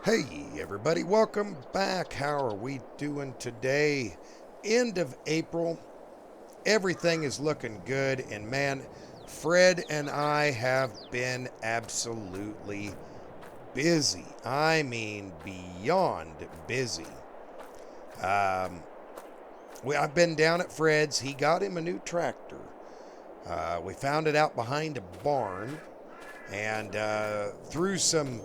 Hey everybody, welcome back. How are we doing today? End of April. Everything is looking good, and man, Fred and I have been absolutely busy. I mean, beyond busy. Um, I've been down at Fred's. He got him a new tractor. We found it out behind a barn, and through some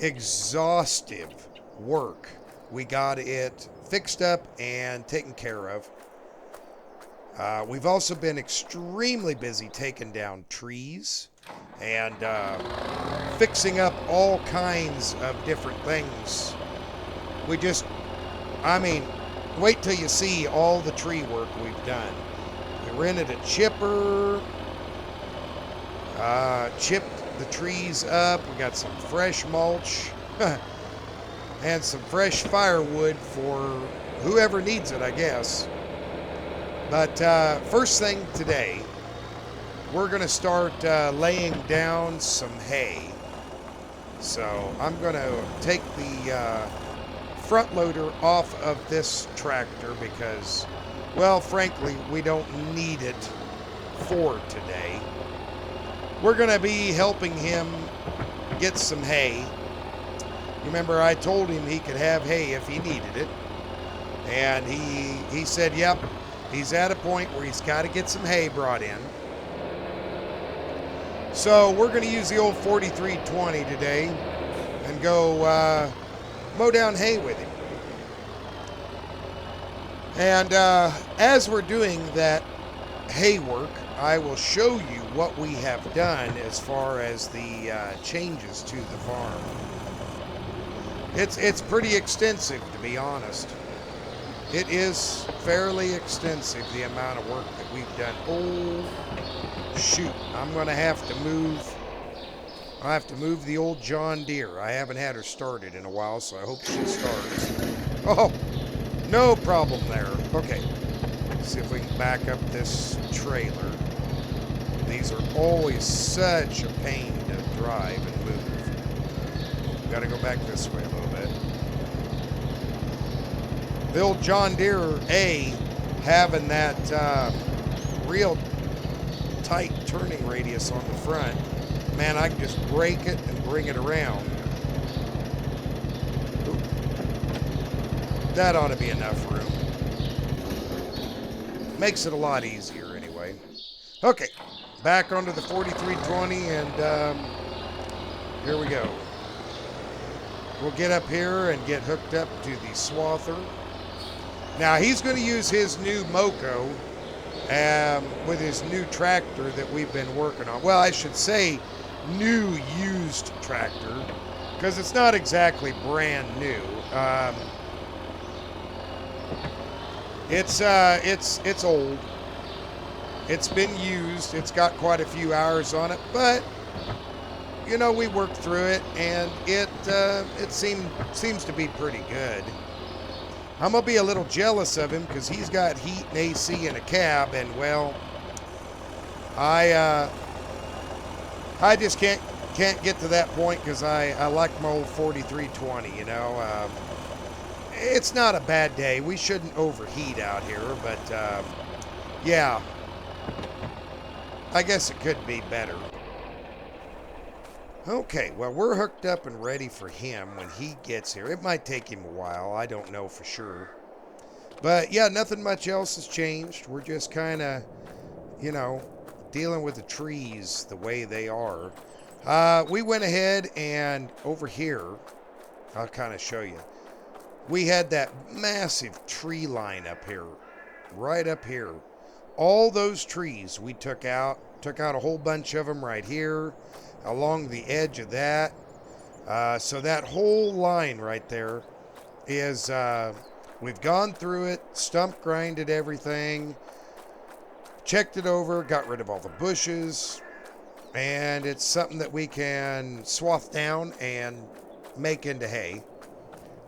exhaustive work, we got it fixed up and taken care of. We've also been extremely busy taking down trees and fixing up all kinds of different things. We just, I mean, wait till you see all the tree work we've done. We rented a chipper, chipped the trees up. We got some fresh mulch and some fresh firewood for whoever needs it, I guess. But first thing today, we're going to start laying down some hay. So I'm going to take the front loader off of this tractor because, well, frankly, we don't need it for today. We're going to be helping him get some hay. Remember, I told him he could have hay if he needed it. And he said, yep, he's at a point where he's got to get some hay brought in. So we're going to use the old 4320 today and go mow down hay with him. And as we're doing that hay work, I will show you what we have done as far as the changes to the farm. It's pretty extensive, to be honest. It is fairly extensive, the amount of work that we've done. Oh, shoot. I'm going to have to move. I have to move the old John Deere. I haven't had her started in a while, so I hope she starts. Oh, no problem there. Okay. Let's see if we can back up this trailer. These are always such a pain to drive and move. Got to go back this way a little bit. The old John Deere A having that real tight turning radius on the front, man, I can just brake it and bring it around. Ooh. That ought to be enough room. Makes it a lot easier anyway. Okay, back onto the 4320 and here we go. We'll get up here and get hooked up to the swather. Now he's going to use his new Moco with his new tractor that we've been working on. Well, I should say new used tractor because it's not exactly brand new. It's old. It's been used. It's got quite a few hours on it, but you know, we worked through it, and it seems to be pretty good. I'm gonna be a little jealous of him because he's got heat and AC in a cab, and well, I just can't get to that point because I like my old 4320. You know, it's not a bad day. We shouldn't overheat out here, but yeah, I guess it could be better. Okay, well, we're hooked up and ready for him when he gets here. It might take him a while. I don't know for sure. But, yeah, nothing much else has changed. We're just kind of, you know, dealing with the trees the way they are. We went ahead and over here, I'll kind of show you. We had that massive tree line up here, right up here. All those trees we took out a whole bunch of them right here. Along the edge of that. So that whole line right there is, we've gone through it, stump grinded everything, checked it over, got rid of all the bushes, and it's something that we can swath down and make into hay.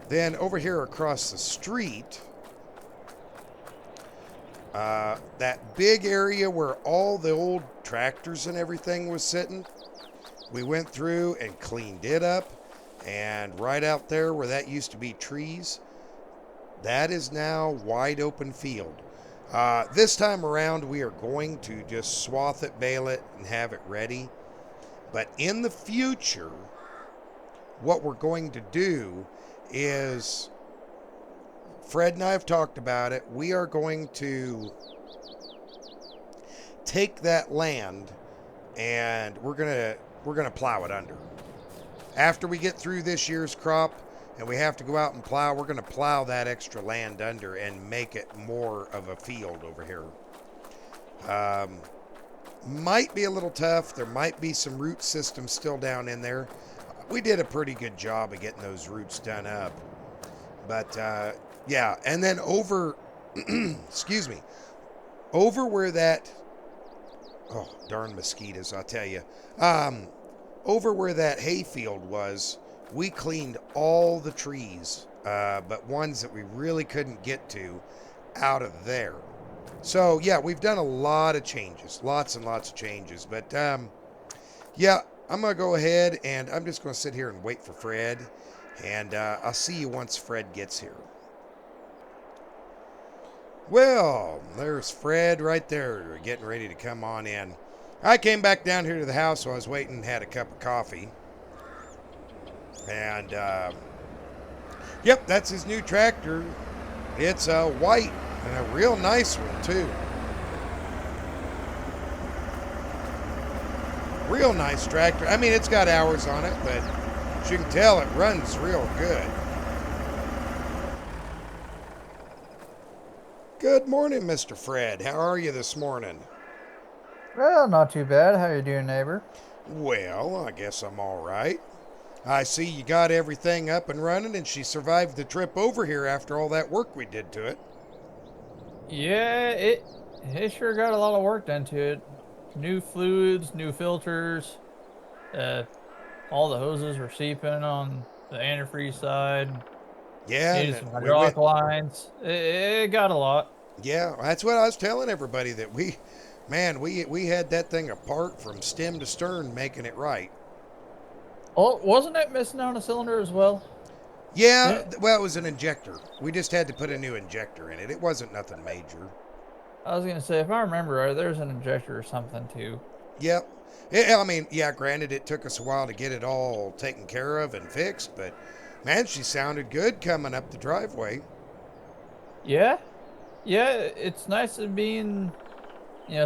Then over here across the street, that big area where all the old tractors and everything was sitting, we went through and cleaned it up And right out there where that used to be trees, that is now wide open field. This time around, we are going to just swath it, bale it, and have it ready. But in the future, what we're going to do is, Fred and I have talked about it. We are going to take that land and we're gonna plow it under. After we get through this year's crop and we have to go out and plow, we're gonna plow that extra land under and make it more of a field over here. Might be a little tough. There might be some root systems still down in there. We did a pretty good job of getting those roots done up. But yeah, and then over, excuse me, over where that, oh, darn mosquitoes, I'll tell you. Over where that hayfield was, we cleaned all the trees, but ones that we really couldn't get to, out of there. So, yeah, we've done a lot of changes, lots and lots of changes. But, yeah, I'm going to go ahead and I'm just going to sit here and wait for Fred. And I'll see you once Fred gets here. Well, there's Fred right there getting ready to come on in. I came back down here to the house while I was waiting and had a cup of coffee. And, yep, that's his new tractor. It's white and a real nice one, too. Real nice tractor. I mean, it's got hours on it, but as you can tell, it runs real good. Good morning, Mr. Fred. How are you this morning? Well, not too bad. How you doing, neighbor? Well, I guess I'm all right. I see you got everything up and running, and she survived the trip over here after all that work we did to it. Yeah, it sure got a lot of work done to it. New fluids, new filters. Uh, all the hoses were seeping on the antifreeze side. Yeah, Needed and some we went. hydraulic lines. It got a lot. Yeah, that's what I was telling everybody that we had that thing apart from stem to stern, making it right. Oh, wasn't it missing on a cylinder as well? Yeah, Yeah, well, it was an injector. We just had to put a new injector in it. It wasn't nothing major. I was gonna say if I remember right, there's an injector or something too. Yep. I mean, yeah, granted, it took us a while to get it all taken care of and fixed, but man, she sounded good coming up the driveway. Yeah, yeah. It's nice of being,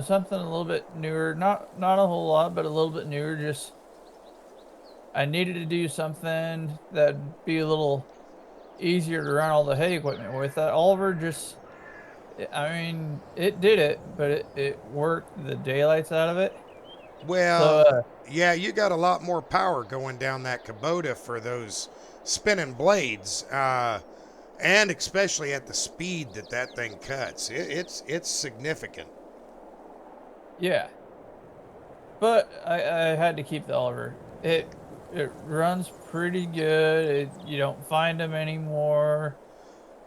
something a little bit newer. Not a whole lot, but a little bit newer. Just I needed to do something that'd be a little easier to run all the hay equipment with. That Oliver just, I mean, it did it, but it worked the daylights out of it. So, Well, yeah, you got a lot more power going down that Kubota for those spinning blades, and especially at the speed that that thing cuts. It's significant. yeah. But I had to keep the Oliver. It runs pretty good. You don't find them anymore.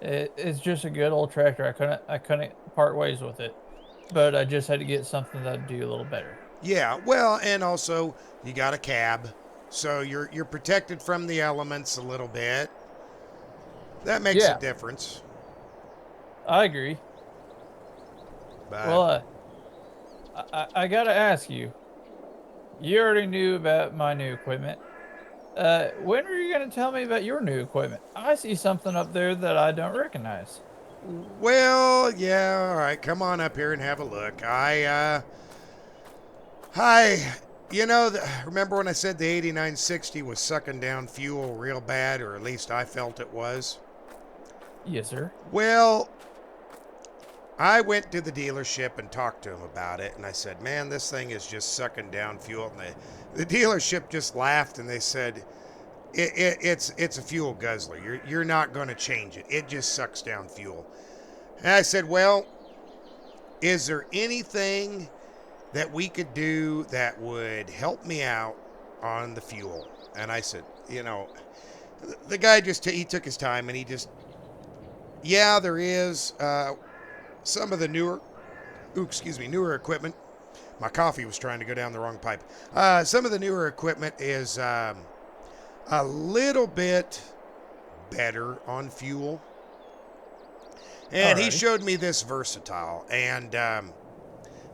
It's just a good old tractor. I couldn't part ways with it. But I just had to get something that'd do a little better. Yeah, well, and also you got a cab, so you're protected from the elements a little bit. That makes a Yeah, difference. I agree. But Well, I gotta ask you. You already knew about my new equipment. When are you gonna tell me about your new equipment? I see something up there that I don't recognize. well, yeah, all right, come on up here and have a look. Hi, remember when I said the 8960 was sucking down fuel real bad, or at least I felt it was? Yes, sir. Well, I went to the dealership and talked to him about it, and I said, man, this thing is just sucking down fuel. And the dealership just laughed, and they said, it's a fuel guzzler. You're not going to change it. It just sucks down fuel. And I said, well, is there anything that we could do that would help me out on the fuel? And I said, the guy he took his time and he just, yeah, there is some of the newer equipment. My coffee was trying to go down the wrong pipe. Some of the newer equipment is a little bit better on fuel. And he Alrighty. showed me this versatile, and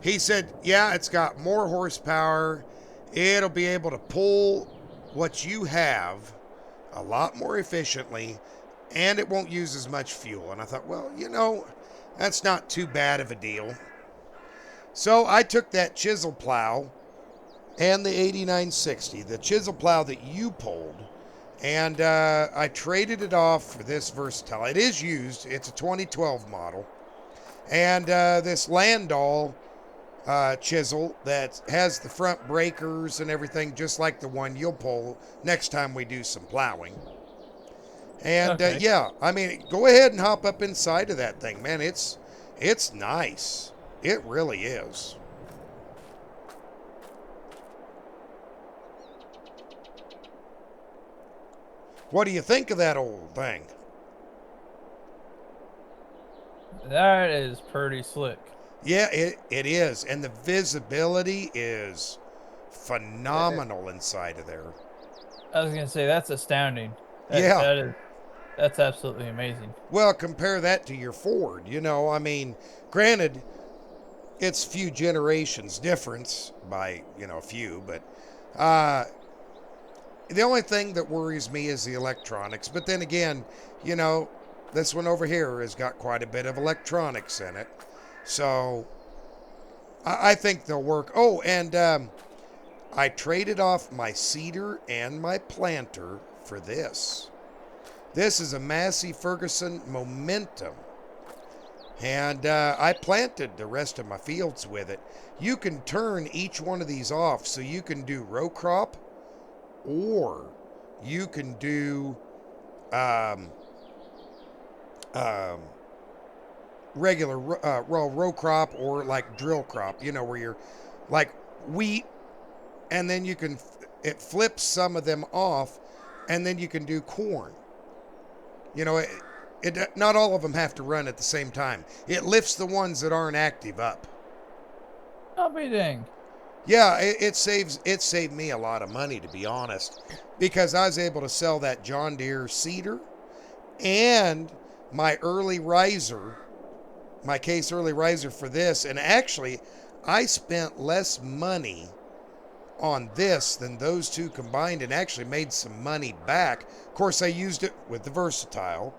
he said, yeah, it's got more horsepower. It'll be able to pull what you have a lot more efficiently, and it won't use as much fuel. And I thought, well, that's not too bad of a deal. So I took that chisel plow and the 8960, the chisel plow that you pulled, and I traded it off for this versatile. It is used. It's a 2012 model. And this Landau chisel that has the front breakers and everything, just like the one you'll pull next time we do some plowing. And Okay. yeah, I mean, go ahead and hop up inside of that thing, man. It's nice. It really is. What do you think of that old thing? That is pretty slick. Yeah, it is. And the visibility is Uh, phenomenal inside of there. I was gonna say that's astounding. That Yeah. that is that's absolutely amazing. Well, compare that to your Ford. I mean, granted, it's few generations difference by, a few, but the only thing that worries me is the electronics. But then again, you know, this one over here has got quite a bit of electronics in it. So I think they'll work. Oh, and I traded off my seeder and my planter for this. This is a Massey Ferguson Momentum. And I planted the rest of my fields with it. You can turn each one of these off so you can do row crop, or you can do um, um, regular row crop, or like drill crop, where you're like wheat, and then it flips some of them off, and then you can do corn. Not all of them have to run at the same time. It lifts the ones that aren't active up. I'll be dang. Yeah, it saved me a lot of money, to be honest, because I was able to sell that John Deere seeder and my case early riser for this, and actually I spent less money on this than those two combined, and actually made some money back. Of course, I used it with the versatile.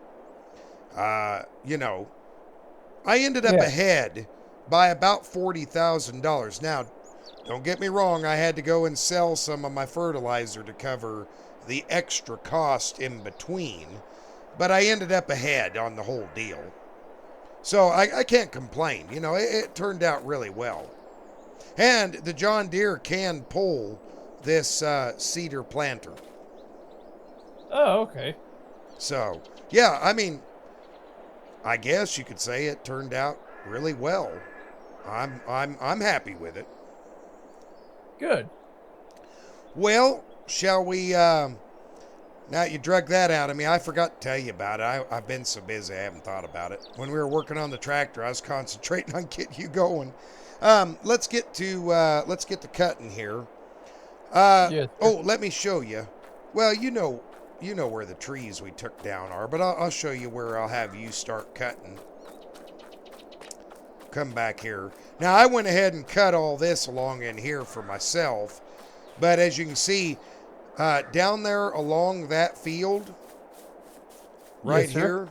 Uh, you know, I ended up Yeah. ahead by about $40,000. Now, don't get me wrong, I had to go and sell some of my fertilizer to cover the extra cost in between, but I ended up ahead on the whole deal. So I can't complain. It turned out really well. And the John Deere can pull this cedar planter. Oh, okay. So, yeah, I mean, I guess you could say it turned out really well. I'm happy with it. Good. Well, shall we? Now you drug that out of me. I forgot to tell you about it. I've been so busy, I haven't thought about it. When we were working on the tractor, I was concentrating on getting you going. Let's get to cutting here. Yes. Oh, let me show you. Well, you know where the trees we took down are, but I'll show you where I'll have you start cutting. Come back here. Now, I went ahead and cut all this along in here for myself, but as you can see, down there along that field, right Yes, sir. here,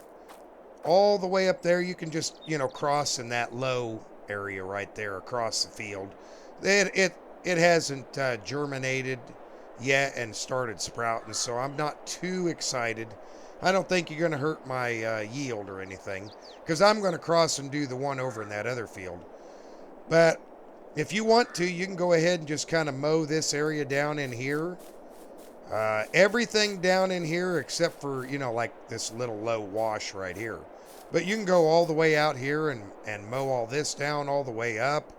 all the way up there, you can just, cross in that low area right there across the field. It hasn't germinated yet and started sprouting, so I'm not too excited. I don't think you're going to hurt my yield or anything, because I'm going to cross and do the one over in that other field. But if you want to, you can go ahead and just kind of mow this area down in here. Everything down in here except for, like this little low wash right here. But you can go all the way out here and mow all this down all the way up.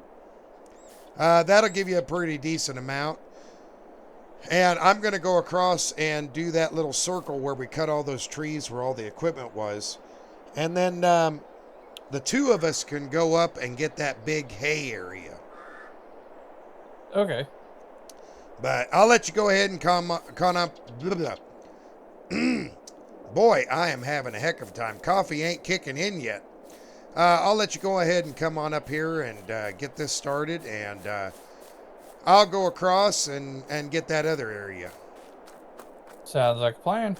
That'll give you a pretty decent amount. And I'm going to go across and do that little circle where we cut all those trees where all the equipment was. And then the two of us can go up and get that big hay area. Okay. But I'll let you go ahead and come up. Boy, I am having a heck of a time. Coffee ain't kicking in yet. I'll let you go ahead and come on up here and get this started, and I'll go across and get that other area. Sounds like a plan.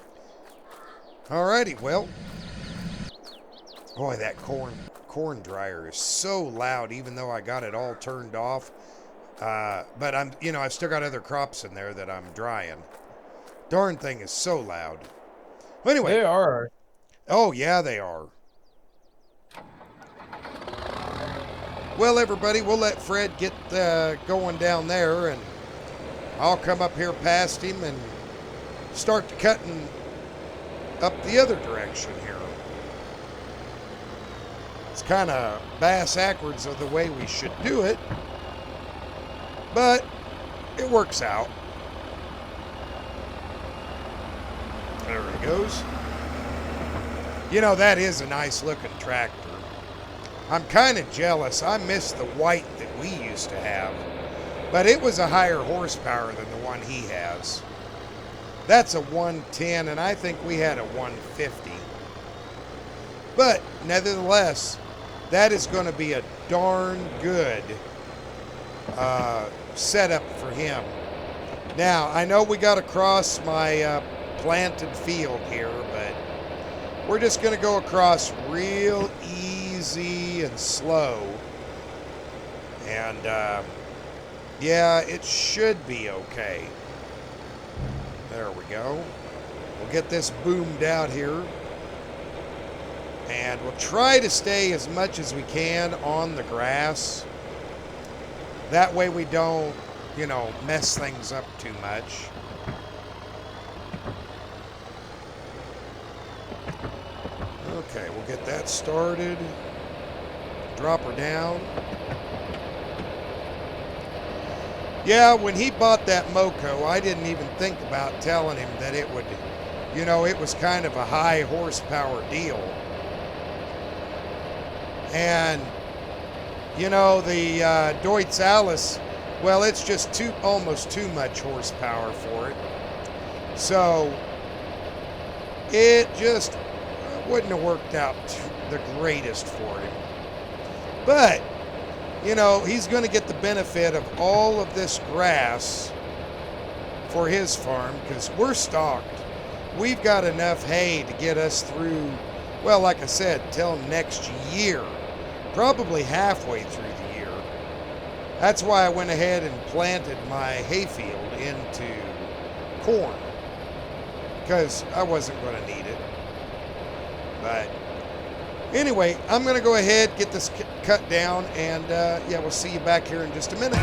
Alrighty, well, boy, that corn dryer is so loud, even though I got it all turned off. But I've still got other crops in there that I'm drying. Darn thing is so loud. Anyway. They are. Oh, yeah, they are. Well, everybody, we'll let Fred get going down there, and I'll come up here past him and start cutting up the other direction here. It's kind of bass-ackwards of the way we should do it, but it works out. There he goes. You know, that is a nice looking tractor. I'm kind of jealous. I miss the white that we used to have, but it was a higher horsepower than the one he has. That's a 110, and I think we had a 150. But nevertheless, that is going to be a darn good setup for him. Now, I know we got to cross my planted field here, but we're just going to go across real easy and slow. And yeah, it should be okay. There we go. We'll get this boomed out here. And we'll try to stay as much as we can on the grass. That way we don't, mess things up too much. Okay, we'll get that started. Drop her down. Yeah, when he bought that Moco, I didn't even think about telling him that it would, it was kind of a high horsepower deal. And, the Deutz Alice, well, it's just almost too much horsepower for it. So, it just wouldn't have worked out the greatest for him. But, he's going to get the benefit of all of this grass for his farm because we're stocked. We've got enough hay to get us through, well, like I said, till next year. Probably halfway through the year. That's why I went ahead and planted my hayfield into corn because I wasn't going to need it. But anyway, I'm going to go ahead, get this cut down, and yeah, we'll see you back here in just a minute.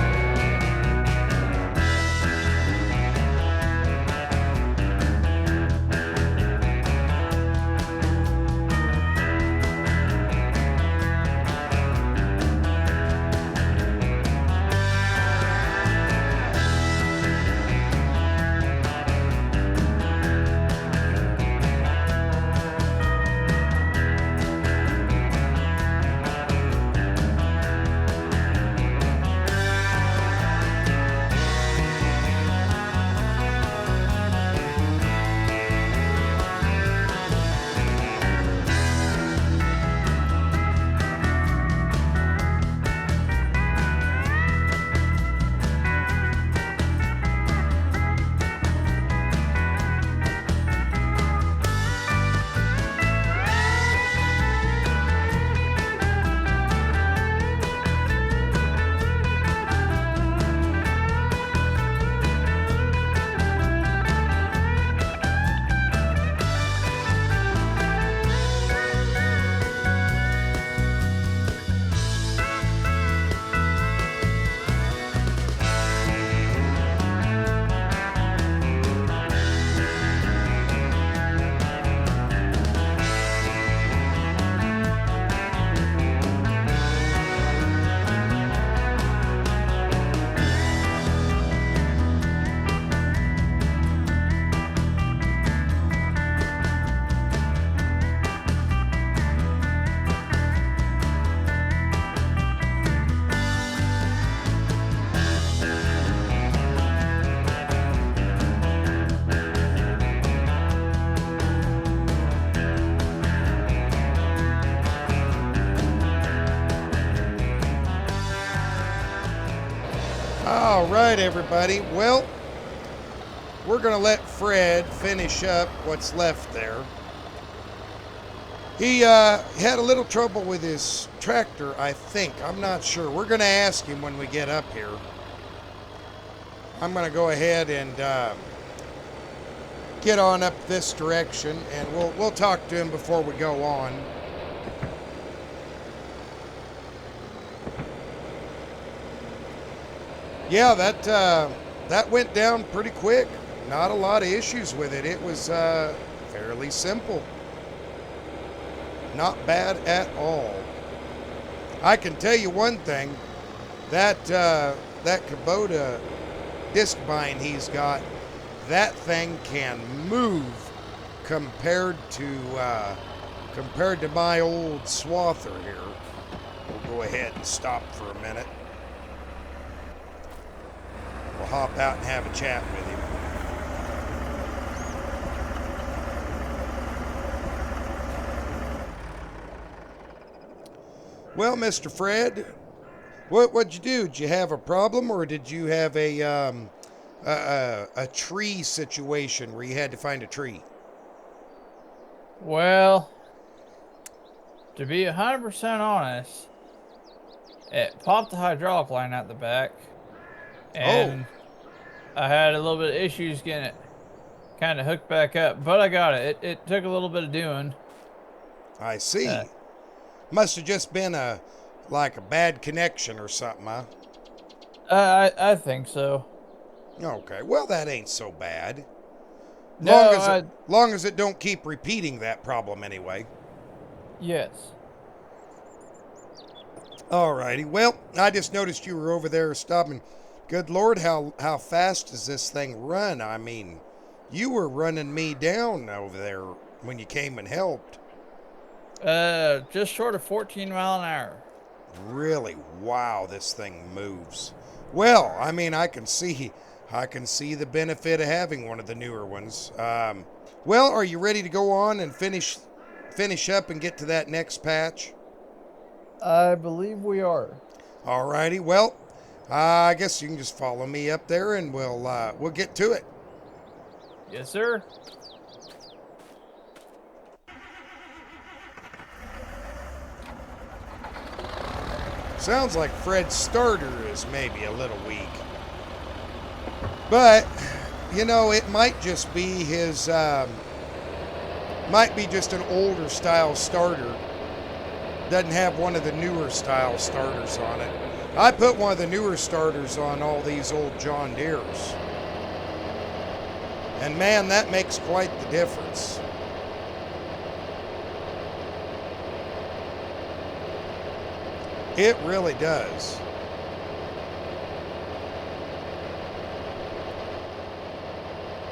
All right, everybody. Well, we're going to let Fred finish up what's left there. He had a little trouble with his tractor, I think. I'm not sure. We're going to ask him when we get up here. I'm going to go ahead and get on up this direction, and we'll talk to him before we go on. Yeah, that went down pretty quick. Not a lot of issues with it. It was fairly simple. Not bad at all. I can tell you one thing. That Kubota disc bind he's got, that thing can move compared to my old swather here. We'll go ahead and stop for a minute. We'll hop out and have a chat with him. Well, Mr. Fred, what'd you do? Did you have a problem, or did you have a tree situation where you had to find a tree? Well, to be 100% honest, it popped the hydraulic line out the back, and I had a little bit of issues getting it kind of hooked back up, but I got it. It took a little bit of doing. I see. Must have just been like a bad connection or something, huh? I think so. Okay, well that ain't so bad. No, Long as it don't keep repeating that problem anyway. Yes. Alrighty, well, I just noticed you were over there stopping. Good Lord, how fast does this thing run? I mean, you were running me down over there when you came and helped. Just short of 14 mile an hour. Really? Wow, this thing moves. Well, I mean, I can see the benefit of having one of the newer ones. Well, are you ready to go on and finish up and get to that next patch? I believe we are. Alrighty, well, I guess you can just follow me up there and we'll get to it. Yes, sir. Sounds like Fred's starter is maybe a little weak. But, you know, it might just be his, might be just an older style starter. Doesn't have one of the newer style starters on it. I put one of the newer starters on all these old John Deeres. And man, that makes quite the difference. It really does.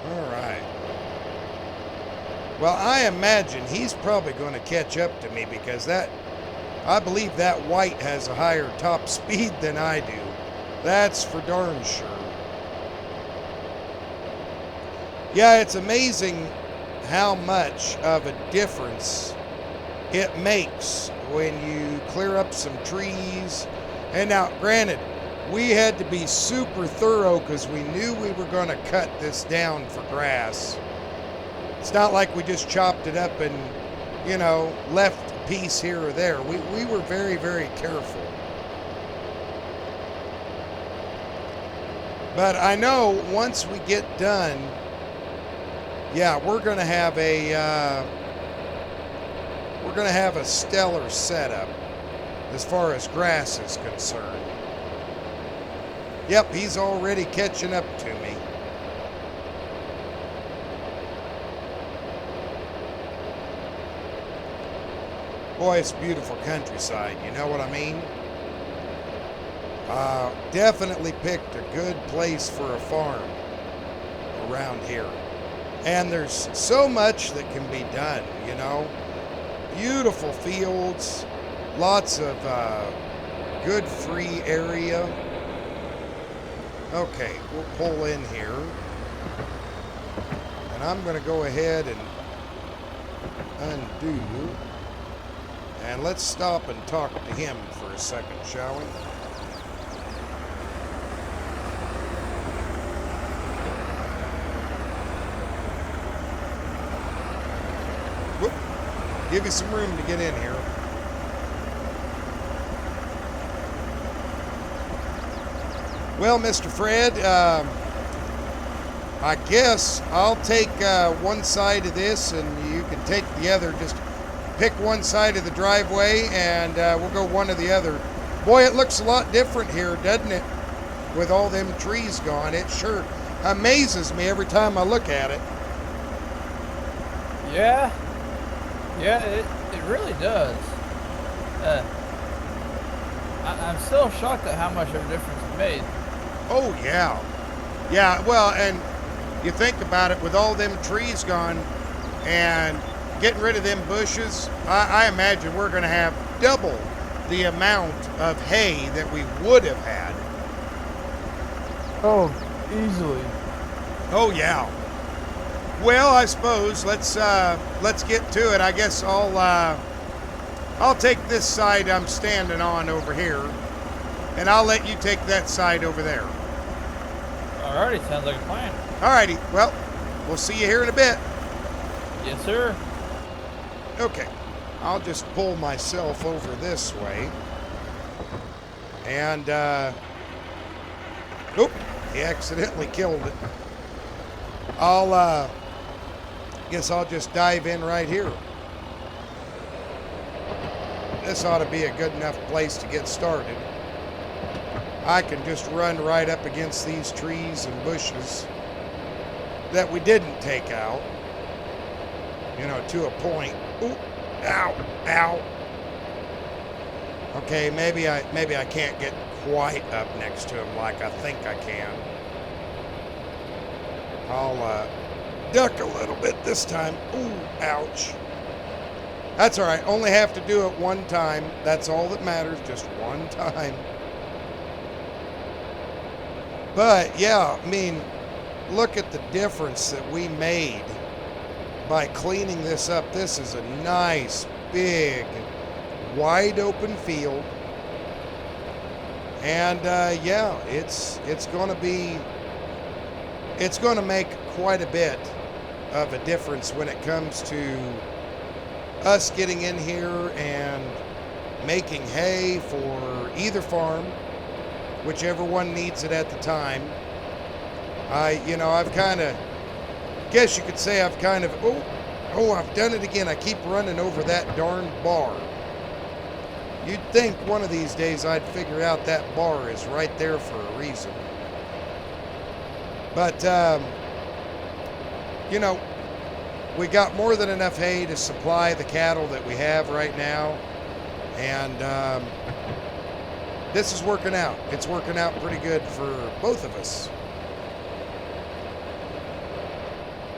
All right. Well, I imagine he's probably going to catch up to me because I believe that white has a higher top speed than I do. That's for darn sure. Yeah, it's amazing how much of a difference it makes when you clear up some trees. And now, granted, we had to be super thorough because we knew we were going to cut this down for grass. It's not like we just chopped it up and, you know, left a piece here or there. We were very, very careful. But I know once we get done, yeah, we're going to have a stellar setup as far as grass is concerned. Yep, he's already catching up to me. Boy, it's beautiful countryside, you know what I mean? Definitely picked a good place for a farm around here. And there's so much that can be done, you know? Beautiful fields, lots of good free area. Okay, we'll pull in here. And I'm going to go ahead and undo. And let's stop and talk to him for a second, shall we? Give you some room to get in here. Well, Mr. Fred, I guess I'll take one side of this and you can take the other. Just pick one side of the driveway and we'll go one or the other. Boy, it looks a lot different here, doesn't it? With all them trees gone. It sure amazes me every time I look at it. Yeah. Yeah, it really does. I'm still shocked at how much of a difference it made. Oh, yeah. Yeah, well, and you think about it, with all them trees gone and getting rid of them bushes, I imagine we're going to have double the amount of hay that we would have had. Oh, easily. Oh, yeah. Well, I suppose let's get to it. I guess I'll take this side I'm standing on over here, and I'll let you take that side over there. Alrighty, sounds like a plan. Alrighty, well, we'll see you here in a bit. Yes, sir. Okay, I'll just pull myself over this way. And, oop, he accidentally killed it. Guess I'll just dive in right here. This ought to be a good enough place to get started. I can just run right up against these trees and bushes that we didn't take out, to a point. Ooh, ow, ow. Okay, maybe I can't get quite up next to him like I think I can. I'll duck a little bit this time. Ooh, ouch. That's all right. Only have to do it one time. That's all that matters. Just one time. But yeah, I mean, look at the difference that we made by cleaning this up. This is a nice, big, wide open field. And yeah, it's going to make quite a bit of a difference when it comes to us getting in here and making hay for either farm, whichever one needs it at the time. I've kind of, guess you could say I've kind of, I've done it again. I keep running over that darn bar. You'd think one of these days I'd figure out that bar is right there for a reason. But, we got more than enough hay to supply the cattle that we have right now. And this is working out. It's working out pretty good for both of us.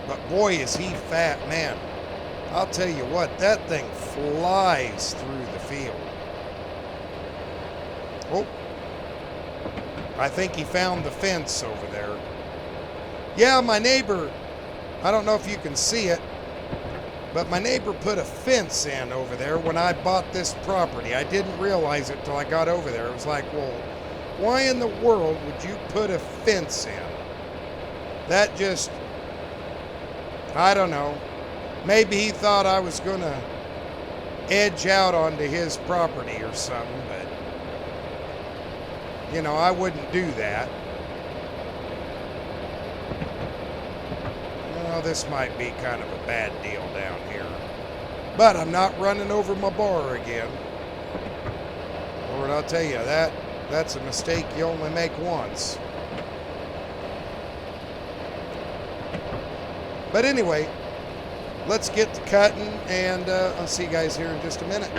But boy, is he fat, man. I'll tell you what, that thing flies through the field. Oh, I think he found the fence over there. Yeah, my neighbor, I don't know if you can see it, but my neighbor put a fence in over there when I bought this property. I didn't realize it till I got over there. It was like, well, why in the world would you put a fence in? That just, I don't know. Maybe he thought I was going to edge out onto his property or something, but, I wouldn't do that. Well, this might be kind of a bad deal down here. But I'm not running over my bar again. Lord, I'll tell you, that's a mistake you only make once. But anyway, let's get to cutting, and I'll see you guys here in just a minute.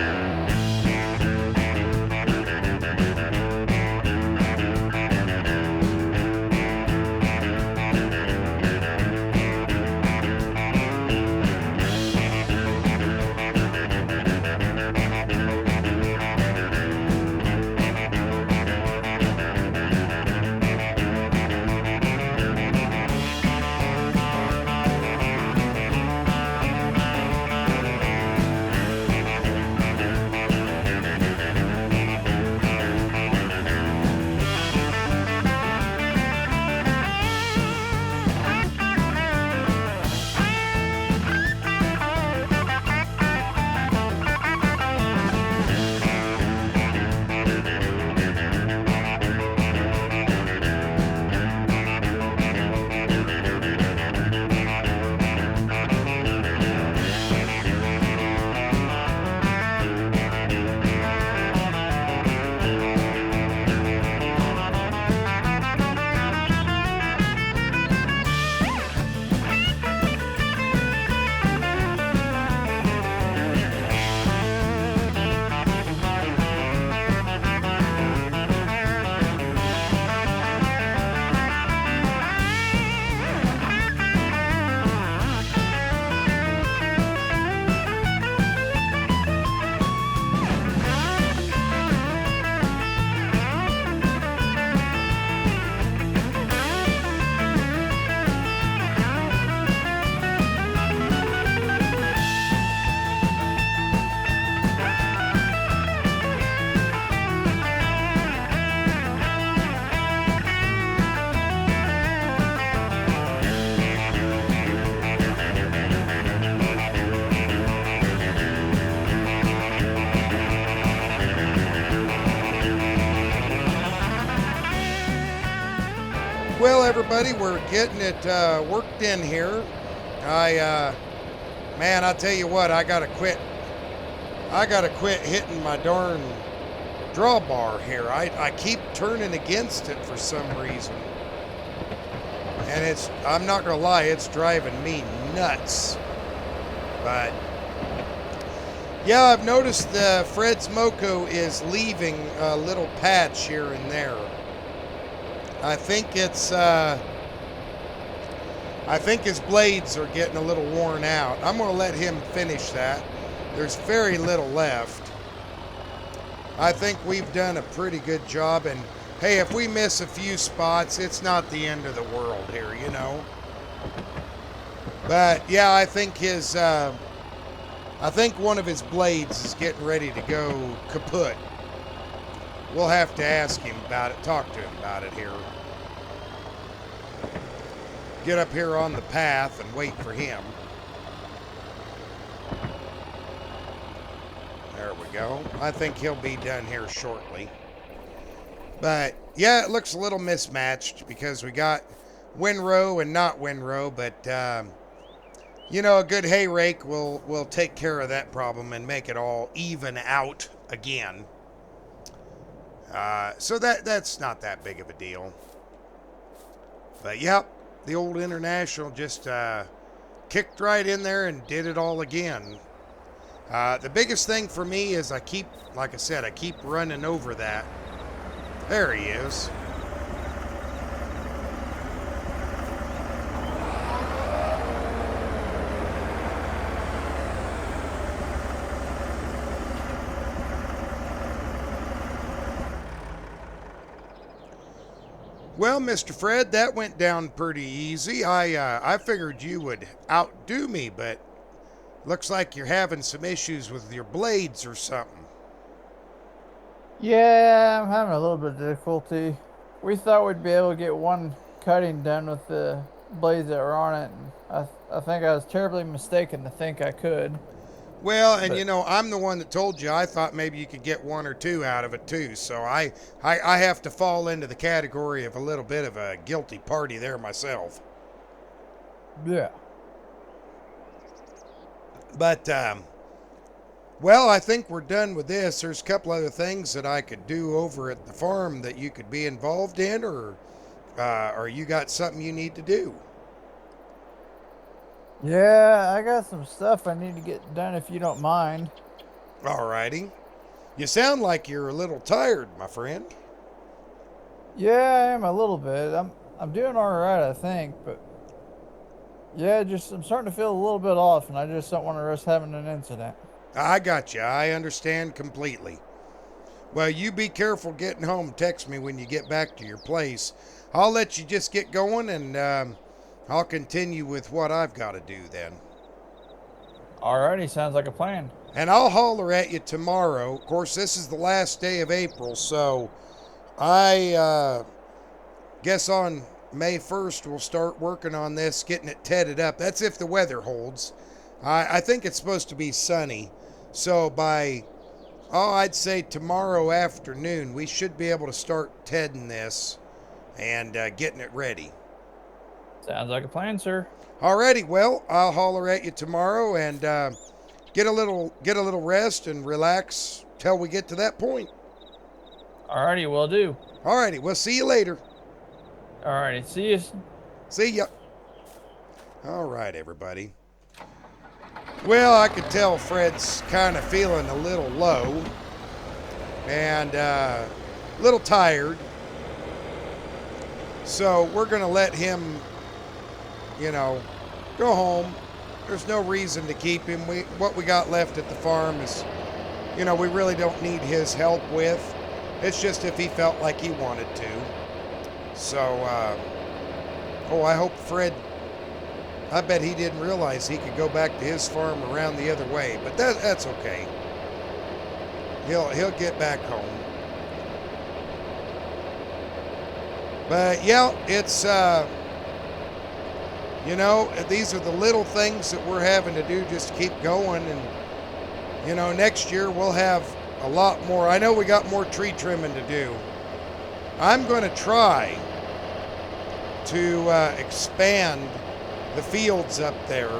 everybody. We're getting it worked in here. Man, I'll tell you what, I gotta quit hitting my darn drawbar here. I keep turning against it for some reason. And I'm not gonna lie, it's driving me nuts. But yeah, I've noticed Fred's Moco is leaving a little patch here and there. I think his blades are getting a little worn out. I'm going to let him finish that. There's very little left. I think we've done a pretty good job. And hey, if we miss a few spots, it's not the end of the world here, you know. But yeah, I think one of his blades is getting ready to go kaput. We'll have to ask him about it, talk to him about it here. Get up here on the path and wait for him. There we go. I think he'll be done here shortly. But yeah, it looks a little mismatched because we got windrow and not windrow, but you know, a good hay rake will take care of that problem and make it all even out again. So that's not that big of a deal. But yep, the old International just kicked right in there and did it all again. The biggest thing for me is like I said, I keep running over that. There he is. Well, Mr. Fred, that went down pretty easy. I figured you would outdo me, but looks like you're having some issues with your blades or something. Yeah, I'm having a little bit of difficulty. We thought we'd be able to get one cutting done with the blades that were on it. And I think I was terribly mistaken to think I could. Well, and you know, I'm the one that told you I thought maybe you could get one or two out of it too. So I have to fall into the category of a little bit of a guilty party there myself. Yeah. But, well, I think we're done with this. There's a couple other things that I could do over at the farm that you could be involved in, or you got something you need to do? Yeah, I got some stuff I need to get done if you don't mind. Alrighty. You sound like you're a little tired, my friend. Yeah, I am a little bit. I'm doing all right, I think, but yeah, I'm starting to feel a little bit off, and I just don't want to risk having an incident. I got you. I understand completely. Well, you be careful getting home. Text me when you get back to your place. I'll let you just get going, and I'll continue with what I've got to do then. Alrighty, sounds like a plan. And I'll holler at you tomorrow. Of course, this is the last day of April, so I guess on May 1st we'll start working on this, getting it tedded up. That's if the weather holds. I think it's supposed to be sunny, so by, I'd say tomorrow afternoon, we should be able to start tedding this and getting it ready. Sounds like a plan, sir. Alrighty, well, I'll holler at you tomorrow and get a little rest and relax till we get to that point. Alrighty, will do. Alrighty, we'll see you later. Alrighty, see you. See ya. Alright, everybody. Well, I could tell Fred's kind of feeling a little low and a little tired. So we're going to let him, you know, go home. There's no reason to keep him. What we got left at the farm is, you know, we really don't need his help with. It's just if he felt like he wanted to. So, I hope Fred, I bet he didn't realize he could go back to his farm around the other way, but that's okay. He'll get back home. But yeah, it's, you know, these are the little things that we're having to do just to keep going. And, you know, next year we'll have a lot more. I know we got more tree trimming to do. I'm going to try to expand the fields up there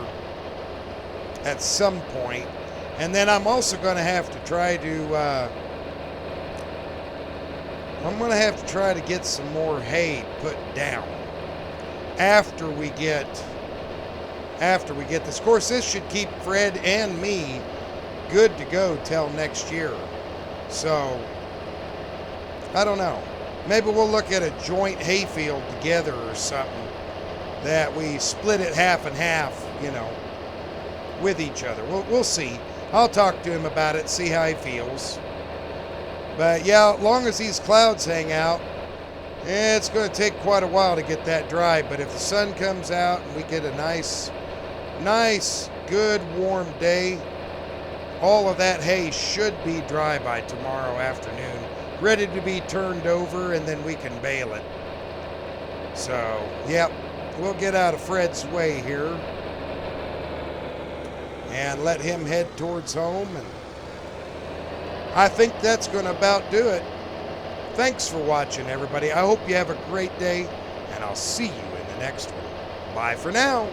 at some point. And then I'm also going to have to try to get some more hay put down after we get this. Of course, this should keep Fred and me good to go till next year. So I don't know. Maybe we'll look at a joint hayfield together or something, that we split it half and half, you know, with each other. We'll see. I'll talk to him about it, see how he feels. But yeah, as long as these clouds hang out, it's going to take quite a while to get that dry. But if the sun comes out and we get a nice, good, warm day, all of that hay should be dry by tomorrow afternoon, ready to be turned over, and then we can bale it. So, yep, we'll get out of Fred's way here and let him head towards home, and I think that's going to about do it. Thanks for watching, everybody. I hope you have a great day, and I'll see you in the next one. Bye for now.